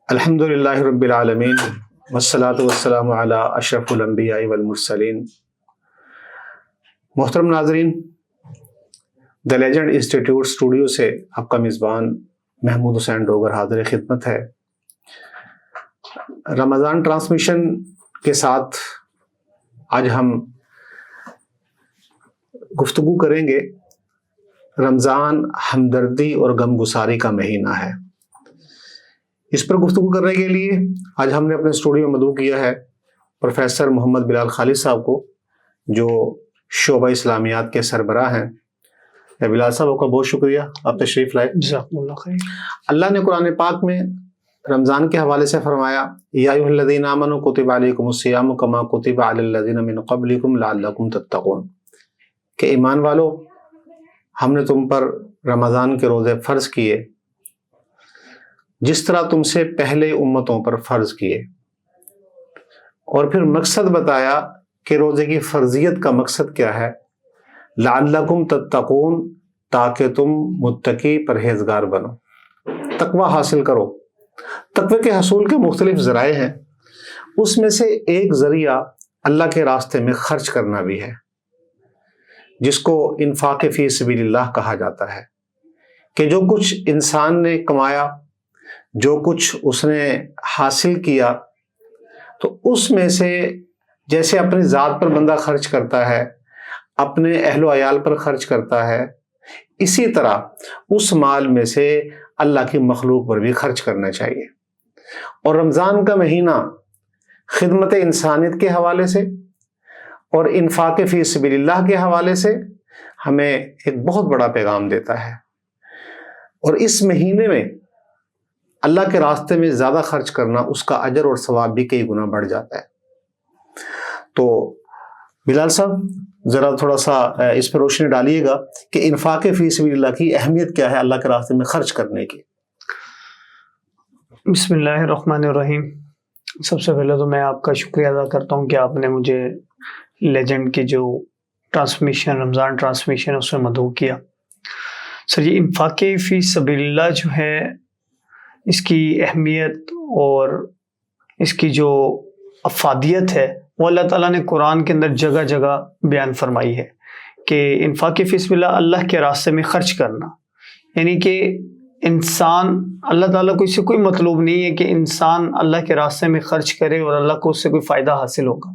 الحمد للہ رب العالمین والصلاة والسلام علی اشرف الانبیاء والمرسلین۔ محترم ناظرین، دی لیجنڈ انسٹیٹیوٹ اسٹوڈیو سے آپ کا میزبان محمود حسین ڈوگر حاضر خدمت ہے۔ رمضان ٹرانسمیشن کے ساتھ آج ہم گفتگو کریں گے۔ رمضان ہمدردی اور غمگساری کا مہینہ ہے۔ اس پر گفتگو کرنے کے لیے آج ہم نے اپنے اسٹوڈیو میں مدعو کیا ہے پروفیسر محمد بلال خالد صاحب کو، جو شعبہ اسلامیات کے سربراہ ہیں۔ بلال صاحب آپ کا بہت شکریہ، آپ تشریف لائے۔ جزاکم اللہ خیر۔ اللہ نے قرآن پاک میں رمضان کے حوالے سے فرمایا، یا ایھا الذین آمنوا کتب علیکم الصیام کما کتب علی الذین من قبلکم لعلکم تتقون، کہ ایمان والو، ہم نے تم پر رمضان کے روزے فرض کیے جس طرح تم سے پہلے امتوں پر فرض کیے، اور پھر مقصد بتایا کہ روزے کی فرضیت کا مقصد کیا ہے، لعلکم تتقون، تاکہ تم متقی پرہیزگار بنو، تقوی حاصل کرو۔ تقوی کے حصول کے مختلف ذرائع ہیں، اس میں سے ایک ذریعہ اللہ کے راستے میں خرچ کرنا بھی ہے، جس کو انفاق فی سبیل اللہ کہا جاتا ہے، کہ جو کچھ انسان نے کمایا، جو کچھ اس نے حاصل کیا، تو اس میں سے جیسے اپنی ذات پر بندہ خرچ کرتا ہے، اپنے اہل و عیال پر خرچ کرتا ہے، اسی طرح اس مال میں سے اللہ کی مخلوق پر بھی خرچ کرنا چاہیے۔ اور رمضان کا مہینہ خدمت انسانیت کے حوالے سے اور انفاق فی سبیل اللہ کے حوالے سے ہمیں ایک بہت بڑا پیغام دیتا ہے، اور اس مہینے میں اللہ کے راستے میں زیادہ خرچ کرنا، اس کا اجر اور ثواب بھی کئی گنا بڑھ جاتا ہے۔ تو بلال صاحب ذرا تھوڑا سا اس پہ روشنی ڈالیے گا کہ انفاق فی سبیل اللہ کی اہمیت کیا ہے اللہ کے راستے میں خرچ کرنے کی۔ بسم اللہ الرحمن الرحیم۔ سب سے پہلے تو میں آپ کا شکریہ ادا کرتا ہوں کہ آپ نے مجھے لیجنڈ کی جو ٹرانسمیشن، رمضان ٹرانسمیشن، اس میں مدعو کیا۔ سر، یہ انفاق فی سبیل اللہ جو ہے، اس کی اہمیت اور اس کی جو افادیت ہے، وہ اللہ تعالیٰ نے قرآن کے اندر جگہ جگہ بیان فرمائی ہے، کہ انفاق فی سبیل اللہ، اللہ کے راستے میں خرچ کرنا، یعنی کہ انسان، اللہ تعالیٰ کو اس سے کوئی مطلوب نہیں ہے کہ انسان اللہ کے راستے میں خرچ کرے اور اللہ کو اس سے کوئی فائدہ حاصل ہوگا،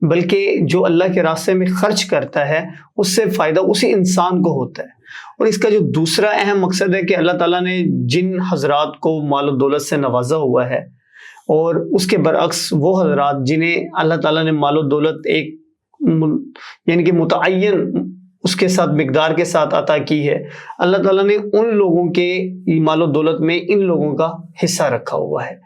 بلکہ جو اللہ کے راستے میں خرچ کرتا ہے اس سے فائدہ اسی انسان کو ہوتا ہے۔ اور اس کا جو دوسرا اہم مقصد ہے کہ اللہ تعالیٰ نے جن حضرات کو مال و دولت سے نوازا ہوا ہے، اور اس کے برعکس وہ حضرات جنہیں اللہ تعالیٰ نے مال و دولت ایک یعنی کہ متعین اس کے ساتھ مقدار کے ساتھ عطا کی ہے، اللہ تعالیٰ نے ان لوگوں کے مال و دولت میں ان لوگوں کا حصہ رکھا ہوا ہے۔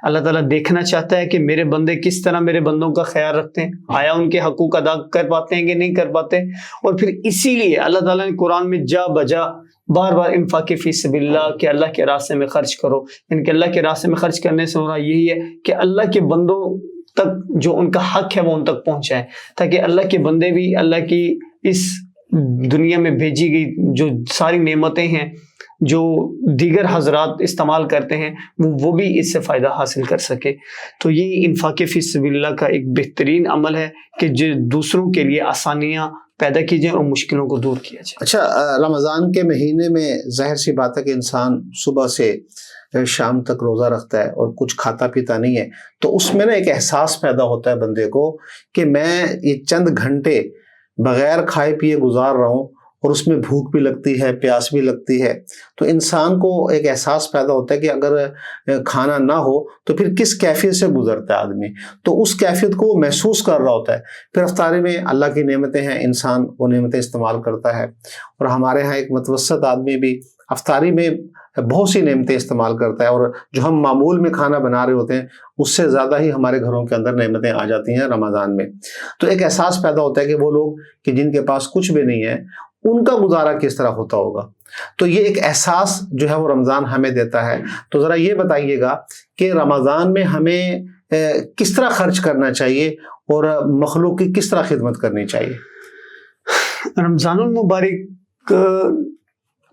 اللہ تعالیٰ دیکھنا چاہتا ہے کہ میرے بندے کس طرح میرے بندوں کا خیال رکھتے ہیں، آیا ان کے حقوق ادا کر پاتے ہیں کہ نہیں کر پاتے۔ اور پھر اسی لیے اللہ تعالیٰ نے قرآن میں جا بجا بار بار انفاق فی سبیل اللہ کہ اللہ کے راستے میں خرچ کرو، یعنی کہ اللہ کے راستے میں خرچ کرنے سے ہو رہا یہی ہے کہ اللہ کے بندوں تک جو ان کا حق ہے وہ ان تک پہنچائیں، تاکہ اللہ کے بندے بھی اللہ کی اس دنیا میں بھیجی گئی جو ساری نعمتیں ہیں جو دیگر حضرات استعمال کرتے ہیں، وہ بھی اس سے فائدہ حاصل کر سکے۔ تو یہ انفاق فی سبیل اللہ کا ایک بہترین عمل ہے کہ جو دوسروں کے لیے آسانیاں پیدا کی جائیں اور مشکلوں کو دور کیا جائے۔ اچھا، رمضان کے مہینے میں ظاہر سی بات ہے کہ انسان صبح سے شام تک روزہ رکھتا ہے اور کچھ کھاتا پیتا نہیں ہے، تو اس میں نا ایک احساس پیدا ہوتا ہے بندے کو کہ میں یہ چند گھنٹے بغیر کھائے پیے گزار رہا ہوں، اور اس میں بھوک بھی لگتی ہے، پیاس بھی لگتی ہے، تو انسان کو ایک احساس پیدا ہوتا ہے کہ اگر کھانا نہ ہو تو پھر کس کیفیت سے گزرتا ہے آدمی، تو اس کیفیت کو وہ محسوس کر رہا ہوتا ہے۔ پھر افطاری میں اللہ کی نعمتیں ہیں، انسان وہ نعمتیں استعمال کرتا ہے، اور ہمارے ہاں ایک متوسط آدمی بھی افطاری میں بہت سی نعمتیں استعمال کرتا ہے، اور جو ہم معمول میں کھانا بنا رہے ہوتے ہیں اس سے زیادہ ہی ہمارے گھروں کے اندر نعمتیں آ جاتی ہیں رمضان میں۔ تو ایک احساس پیدا ہوتا ہے کہ وہ لوگ کہ جن کے پاس کچھ بھی نہیں ہے ان کا گزارا کس طرح ہوتا ہوگا۔ تو یہ ایک احساس جو ہے وہ رمضان ہمیں دیتا ہے۔ تو ذرا یہ بتائیے گا کہ رمضان میں ہمیں کس طرح خرچ کرنا چاہیے اور مخلوق کی کس طرح خدمت کرنی چاہیے؟ رمضان المبارک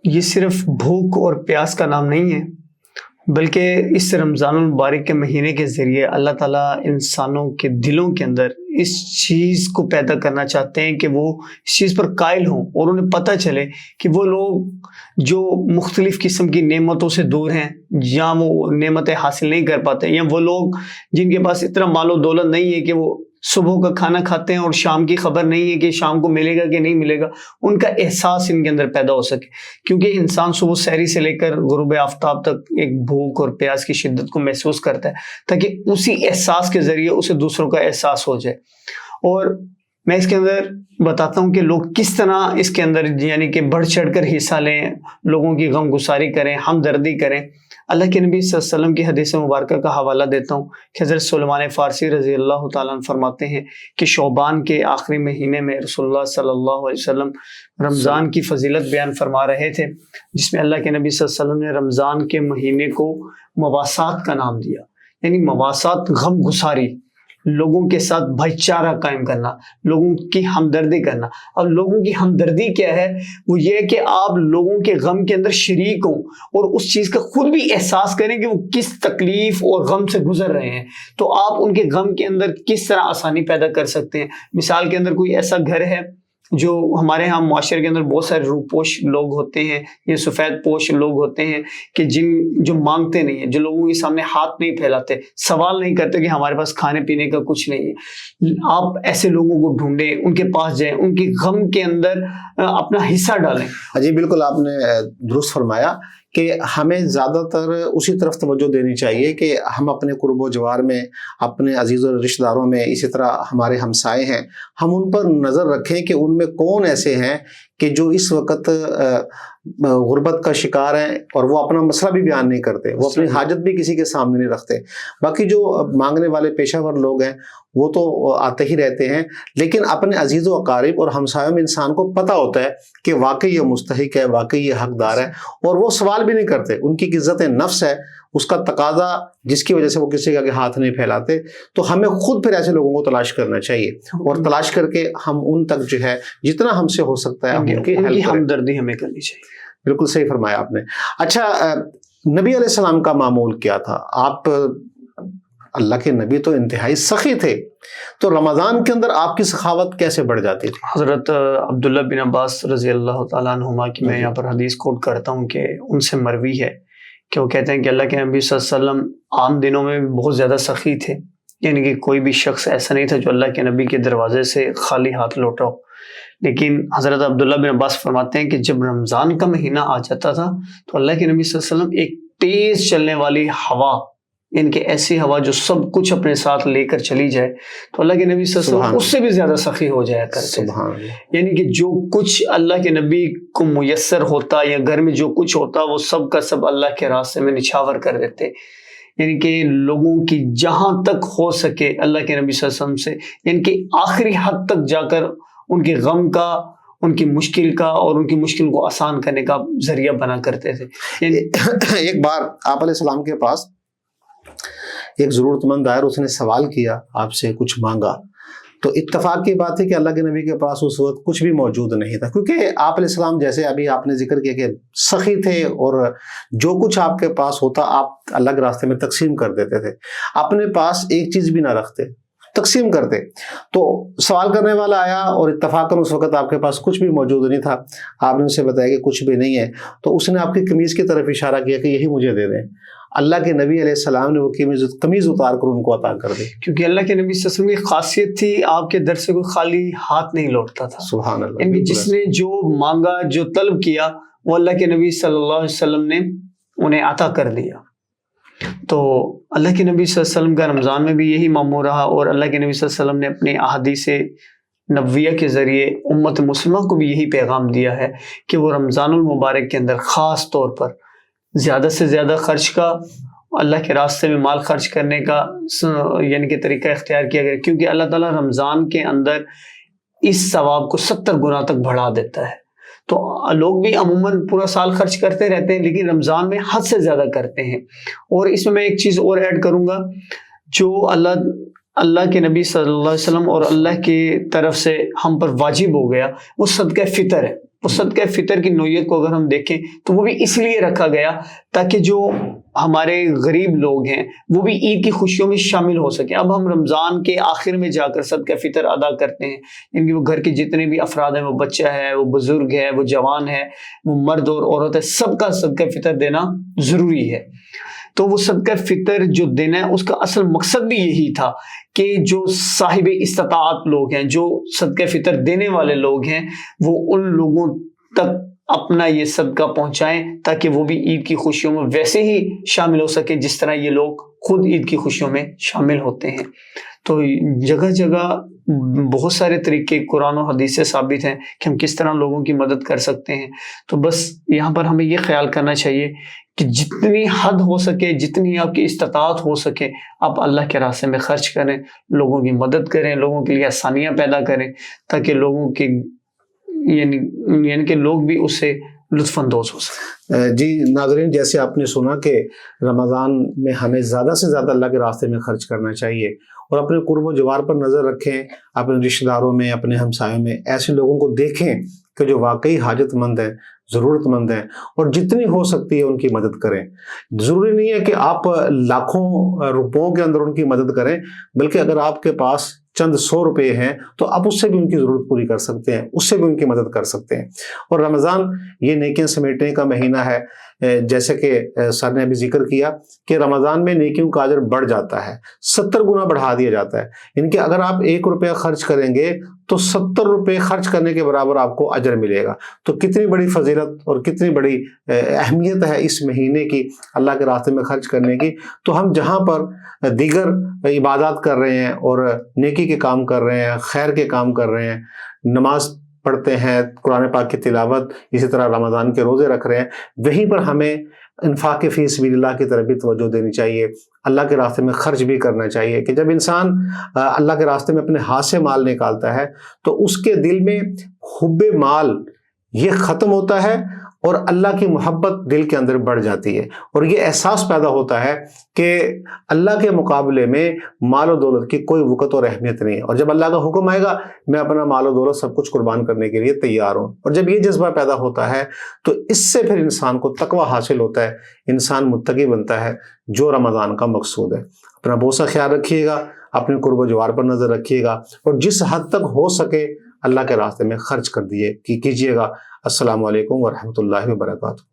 یہ صرف بھوک اور پیاس کا نام نہیں ہے، بلکہ اس رمضان المبارک کے مہینے کے ذریعے اللہ تعالیٰ انسانوں کے دلوں کے اندر اس چیز کو پیدا کرنا چاہتے ہیں کہ وہ اس چیز پر قائل ہوں اور انہیں پتہ چلے کہ وہ لوگ جو مختلف قسم کی نعمتوں سے دور ہیں یا وہ نعمتیں حاصل نہیں کر پاتے، یا وہ لوگ جن کے پاس اتنا مال و دولت نہیں ہے کہ وہ صبح کا کھانا کھاتے ہیں اور شام کی خبر نہیں ہے کہ شام کو ملے گا کہ نہیں ملے گا، ان کا احساس ان کے اندر پیدا ہو سکے. کیونکہ انسان صبح سحری سے لے کر غروب آفتاب تک ایک بھوک اور پیاس کی شدت کو محسوس کرتا ہے، تاکہ اسی احساس کے ذریعے اسے دوسروں کا احساس ہو جائے. اور میں اس کے اندر بتاتا ہوں کہ لوگ کس طرح اس کے اندر یعنی کہ بڑھ چڑھ کر حصہ لیں، لوگوں کی غم گساری کریں، ہمدردی کریں. اللہ کے نبی صلی اللہ علیہ وسلم کی حدیث مبارکہ کا حوالہ دیتا ہوں کہ حضرت سلیمان فارسی رضی اللہ تعالیٰ عنہ فرماتے ہیں کہ شعبان کے آخری مہینے میں رسول اللہ صلی اللہ علیہ وسلم رمضان کی فضیلت بیان فرما رہے تھے، جس میں اللہ کے نبی صلی اللہ علیہ وسلم نے رمضان کے مہینے کو مواسات کا نام دیا. یعنی مواسات غم گساری، لوگوں کے ساتھ بھائی چارہ قائم کرنا، لوگوں کی ہمدردی کرنا. اور لوگوں کی ہمدردی کیا ہے؟ وہ یہ کہ آپ لوگوں کے غم کے اندر شریک ہوں اور اس چیز کا خود بھی احساس کریں کہ وہ کس تکلیف اور غم سے گزر رہے ہیں، تو آپ ان کے غم کے اندر کس طرح آسانی پیدا کر سکتے ہیں. مثال کے اندر کوئی ایسا گھر ہے جو ہمارے ہاں معاشرے کے اندر بہت سارے روپوش لوگ ہوتے ہیں، یہ سفید پوش لوگ ہوتے ہیں کہ جو مانگتے نہیں ہیں، جو لوگوں کے سامنے ہاتھ نہیں پھیلاتے، سوال نہیں کرتے کہ ہمارے پاس کھانے پینے کا کچھ نہیں ہے. آپ ایسے لوگوں کو ڈھونڈیں، ان کے پاس جائیں، ان کی غم کے اندر اپنا حصہ ڈالیں. جی بالکل آپ نے درست فرمایا کہ ہمیں زیادہ تر اسی طرف توجہ دینی چاہیے کہ ہم اپنے قرب و جوار میں، اپنے عزیز و رشتہ داروں میں، اسی طرح ہمارے ہمسائے ہیں، ہم ان پر نظر رکھیں کہ ان میں کون ایسے ہیں کہ جو اس وقت غربت کا شکار ہیں اور وہ اپنا مسئلہ بھی بیان نہیں کرتے، وہ اپنی حاجت بھی کسی کے سامنے نہیں رکھتے. باقی جو مانگنے والے پیشہ ور لوگ ہیں وہ تو آتے ہی رہتے ہیں، لیکن اپنے عزیز و اقارب اور ہمسایوں میں انسان کو پتہ ہوتا ہے کہ واقعی یہ مستحق ہے، واقعی یہ حقدار ہے، اور وہ سوال بھی نہیں کرتے. ان کی عزت نفس ہے، اس کا تقاضا جس کی وجہ سے وہ کسی کا کہ ہاتھ نہیں پھیلاتے. تو ہمیں خود پھر ایسے لوگوں کو تلاش کرنا چاہیے اور تلاش کر کے ہم ان تک جو ہے جتنا ہم سے ہو سکتا ہے ان کی ہمدردی ہمیں کرنی چاہیے. بالکل صحیح فرمایا آپ نے. اچھا، نبی علیہ السلام کا معمول کیا تھا؟ آپ اللہ کے نبی تو انتہائی سخی تھے، تو رمضان کے اندر آپ کی سخاوت کیسے بڑھ جاتی تھی؟ حضرت عبداللہ بن عباس رضی اللہ تعالیٰ عنہما کی میں یہاں پر حدیث کوٹ کرتا ہوں کہ ان سے مروی ہے کہ وہ کہتے ہیں کہ اللہ کے نبی صلی اللہ علیہ وسلم عام دنوں میں بہت زیادہ سخی تھے، یعنی کہ کوئی بھی شخص ایسا نہیں تھا جو اللہ کے نبی کے دروازے سے خالی ہاتھ لوٹا ہو. لیکن حضرت عبداللہ بن عباس فرماتے ہیں کہ جب رمضان کا مہینہ آ جاتا تھا تو اللہ کے نبی صلی اللہ علیہ وسلم ایک تیز چلنے والی ہوا، یعنی کہ ایسی ہوا جو سب کچھ اپنے ساتھ لے کر چلی جائے، تو اللہ کے نبی صلی اللہ علیہ وسلم اس سے بھی زیادہ سخی ہو جایا کرتے تھے. یعنی کہ جو کچھ اللہ کے نبی کو میسر ہوتا یا گھر میں جو کچھ ہوتا وہ سب کا سب اللہ کے راستے میں نچھاور کر دیتے. یعنی کہ لوگوں کی جہاں تک ہو سکے اللہ کے نبی صلی اللہ علیہ وسلم سے، یعنی کہ آخری حد تک جا کر ان کے غم کا، ان کی مشکل کا اور ان کی مشکل کو آسان کرنے کا ذریعہ بنا کرتے تھے. یعنی ایک بار آپ علیہ السلام کے پاس ایک ضرورت مند آیا، اس نے سوال کیا، آپ سے کچھ مانگا، تو اتفاق کی بات ہے کہ اللہ کے نبی کے پاس اس وقت کچھ بھی موجود نہیں تھا، کیونکہ آپ علیہ السلام جیسے ابھی آپ نے ذکر کیا کہ سخی تھے اور جو کچھ آپ کے پاس ہوتا آپ اللہ کے راستے میں تقسیم کر دیتے تھے، اپنے پاس ایک چیز بھی نہ رکھتے، تقسیم کرتے. تو سوال کرنے والا آیا اور اتفاقاً اس وقت آپ کے پاس کچھ بھی موجود نہیں تھا، آپ نے اسے بتایا کہ کچھ بھی نہیں ہے، تو اس نے آپ کی قمیض کی طرف اشارہ کیا کہ یہی مجھے دے دیں. اللہ کے نبی علیہ السلام نے وہ قمیض اتار کر ان کو عطا کر دی، کیونکہ اللہ کے نبی صلی اللہ علیہ وسلم کی خاصیت تھی آپ کے در سے کوئی خالی ہاتھ نہیں لوٹتا تھا. سبحان اللہ. یعنی جس نے جو مانگا، جو طلب کیا، وہ اللہ کے نبی صلی اللہ علیہ وسلم نے انہیں عطا کر دیا. تو اللہ کے نبی صلی اللہ علیہ وسلم کا رمضان میں بھی یہی معمول رہا، اور اللہ کے نبی صلی اللہ علیہ وسلم نے اپنی احادیث نبویہ کے ذریعے امت مسلمہ کو بھی یہی پیغام دیا ہے کہ وہ رمضان المبارک کے اندر خاص طور پر زیادہ سے زیادہ خرچ کا، اللہ کے راستے میں مال خرچ کرنے کا یعنی کہ طریقہ اختیار کیا گیا، کیونکہ اللہ تعالیٰ رمضان کے اندر اس ثواب کو 70 گنا تک بڑھا دیتا ہے. تو لوگ بھی عموماً پورا سال خرچ کرتے رہتے ہیں، لیکن رمضان میں حد سے زیادہ کرتے ہیں. اور اس میں ایک چیز اور ایڈ کروں گا، جو اللہ کے نبی صلی اللہ علیہ وسلم اور اللہ کی طرف سے ہم پر واجب ہو گیا، وہ صدقہ فطر ہے. وہ صدقہ فطر کی نوعیت کو اگر ہم دیکھیں تو وہ بھی اس لیے رکھا گیا تاکہ جو ہمارے غریب لوگ ہیں وہ بھی عید کی خوشیوں میں شامل ہو سکیں. اب ہم رمضان کے آخر میں جا کر صدقہ فطر ادا کرتے ہیں، ان کی وہ گھر کے جتنے بھی افراد ہیں، وہ بچہ ہے، وہ بزرگ ہے، وہ جوان ہے، وہ مرد اور عورت ہے، سب کا صدقہ فطر دینا ضروری ہے. تو وہ صدقہ فطر جو دینا ہے اس کا اصل مقصد بھی یہی تھا کہ جو صاحب استطاعت لوگ ہیں، جو صدقہ فطر دینے والے لوگ ہیں، وہ ان لوگوں تک اپنا یہ صدقہ پہنچائیں تاکہ وہ بھی عید کی خوشیوں میں ویسے ہی شامل ہو سکیں جس طرح یہ لوگ خود عید کی خوشیوں میں شامل ہوتے ہیں. تو جگہ جگہ بہت سارے طریقے قرآن و حدیث سے ثابت ہیں کہ ہم کس طرح لوگوں کی مدد کر سکتے ہیں. تو بس یہاں پر ہمیں یہ خیال کرنا چاہیے کہ جتنی حد ہو سکے، جتنی آپ کی استطاعت ہو سکے، آپ اللہ کے راستے میں خرچ کریں، لوگوں کی مدد کریں، لوگوں کے لیے آسانیاں پیدا کریں تاکہ لوگوں کی یعنی کہ لوگ بھی اس سے لطف اندوز ہو سکیں. جی ناظرین، جیسے آپ نے سنا کہ رمضان میں ہمیں زیادہ سے زیادہ اللہ کے راستے میں خرچ کرنا چاہیے اور اپنے قرب و جوار پر نظر رکھیں، اپنے رشتہ داروں میں، اپنے ہمسایوں میں ایسے لوگوں کو دیکھیں کہ جو واقعی حاجت مند ہیں، ضرورت مند ہیں، اور جتنی ہو سکتی ہے ان کی مدد کریں. ضروری نہیں ہے کہ آپ لاکھوں روپوں کے اندر ان کی مدد کریں، بلکہ اگر آپ کے پاس چند 100 روپے ہیں تو آپ اس سے بھی ان کی ضرورت پوری کر سکتے ہیں، اس سے بھی ان کی مدد کر سکتے ہیں. اور رمضان یہ نیکیاں سمیٹنے کا مہینہ ہے. جیسے کہ سر نے ابھی ذکر کیا کہ رمضان میں نیکیوں کا اجر بڑھ جاتا ہے، 70 گنا بڑھا دیا جاتا ہے. یعنی کہ اگر آپ 1 روپیہ خرچ کریں گے تو 70 روپے خرچ کرنے کے برابر آپ کو اجر ملے گا. تو کتنی بڑی فضیلت اور کتنی بڑی اہمیت ہے اس مہینے کی اللہ کے راستے میں خرچ کرنے کی. تو ہم جہاں پر دیگر عبادات کر رہے ہیں اور نیکی کے کام کر رہے ہیں، خیر کے کام کر رہے ہیں، نماز پڑھتے ہیں، قرآن پاک کی تلاوت، اسی طرح رمضان کے روزے رکھ رہے ہیں، وہیں پر ہمیں انفاق فی سبیل اللہ کی طرف بھی توجہ دینی چاہیے. اللہ کے راستے میں خرچ بھی کرنا چاہیے کہ جب انسان اللہ کے راستے میں اپنے ہاتھ سے مال نکالتا ہے تو اس کے دل میں حب مال یہ ختم ہوتا ہے اور اللہ کی محبت دل کے اندر بڑھ جاتی ہے، اور یہ احساس پیدا ہوتا ہے کہ اللہ کے مقابلے میں مال و دولت کی کوئی وقت اور اہمیت نہیں ہے. اور جب اللہ کا حکم آئے گا میں اپنا مال و دولت سب کچھ قربان کرنے کے لیے تیار ہوں، اور جب یہ جذبہ پیدا ہوتا ہے تو اس سے پھر انسان کو تقویٰ حاصل ہوتا ہے، انسان متقی بنتا ہے، جو رمضان کا مقصود ہے. اپنا بہت سا خیال رکھیے گا، اپنے قرب و جوار پر نظر رکھیے گا، اور جس حد تک ہو سکے اللہ کے راستے میں خرچ کیجیے گا. السلام علیکم ورحمۃ اللہ وبرکاتہ.